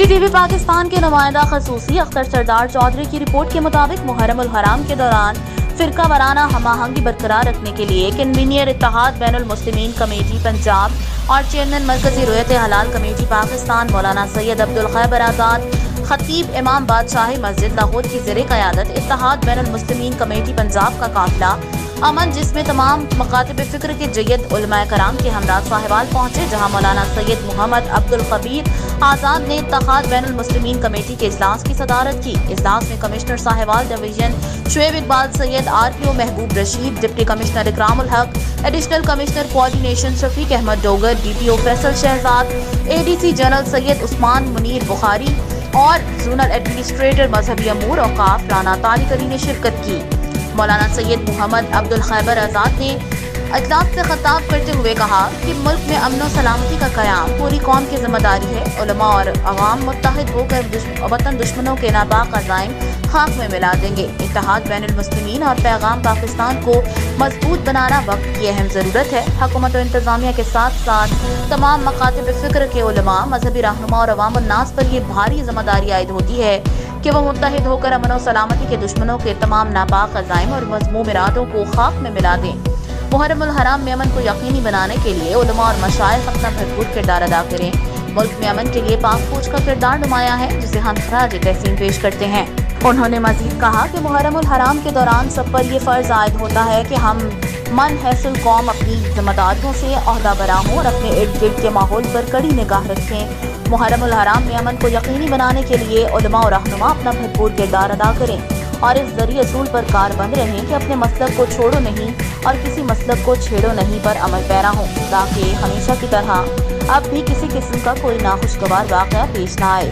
T V Pakistan के नुमाइंदा खसूसी अख्तर सरदार चौधरी की रिपोर्ट के मुताबिक मुहर्रम उल हराम के दौरान फिरका वाराना हमआहंगी बरकरार रखने के लिए कन्वीनियर इत्तेहाद बैनुल मुस्लिमीन कमेटी पंजाब और चेयरमैन मरकजी रोयत हलाल कमेटी पाकिस्तान मौलाना सैयद अब्दुल खैबर आज़ाद खतीब इमाम बादशाही मस्जिद लाहौर की ज़ेरे क़यादत इत्तेहाद बैनुल मुस्लिमीन कमेटी पंजाब का काफिला अमन जिसमें तमाम मकातिब फ़िक्र के जय्यद उलमाए कराम के हमरा साहिवाल पहुँचे, जहाँ मौलाना सैयद मोहम्मद अब्दुल खबीर आज़ाद ने इत्तेहाद बैनुल मुस्लिमीन कमेटी के इजलास की सदारत की। इजलास में commissioner Sahiwal division Shoaib Iqbal Syed, RPO Mehboob Rasheed, deputy commissioner Ikram ul Haq, additional commissioner coordination Shafiq Ahmed Dogar, DPO Faisal Shahzad, ADC general Syed Usman Munir Bukhari और जोनल एडमिनिस्ट्रेटर मजहबी अमूर औकाफ राना तारिक अली ने शिरकत की। मौलाना सैयद मोहम्मद अब्दुल खैबर आज़ाद ने इजलास से खिताब करते हुए कहा कि मुल्क में अमन और सलामती का क़याम पूरी कौम की जिम्मेदारी है। उलमा और अवाम मुत्तहिद होकर वतन दुश्मनों के नापाक अज़ाइम खाक में मिला देंगे। इत्तेहाद बैनुल मुस्लिमीन और पैगाम पाकिस्तान को मजबूत बनाना वक्त की अहम ज़रूरत है। हुकूमत और इंतज़ामिया के साथ साथ तमाम मकातिब फ़िक्र के उलमा, मजहबी रहनुमा और अवाम उन्नास पर यह भारी जिम्मेदारी आयद होती है कि वह मुत्तहिद होकर अमन और सलामती के दुश्मनों के तमाम नापाक अज़ाइम और मज़मूम इरादों को खाक में मिला दें। मुहर्रम उल हराम में अमन को यकीनी बनाने के लिए उलमा और मशाइख अपना भरपूर किरदार अदा करें। मुल्क में अमन के लिए पाक फौज का किरदार नुमाया है, जिसे हम खराज तहसीन पेश करते हैं। उन्होंने मजीद कहा कि मुहर्रम उल हराम के दौरान सब पर यह फ़र्ज आयद होता है कि हम मन हैसुल कौम अपनी जिम्मेदारियों से ओहदा बरा हों और अपने इर्द गिर्द के माहौल पर कड़ी निगाह रखें। मुहर्रम उल हराम में अमन को यकीनी बनाने के लिए उलमा और रहनुमा अपना भरपूर किरदार अदा करें और इस ज़रिए असूल पर कारबंद रहें कि अपने मसलक को छोड़ो नहीं और किसी मसलक को छेड़ो नहीं पर अमल पैरा हों, ताकि हमेशा की तरह अब भी किसी किस्म का कोई नाखुशगवार वाक़या पेश न आए।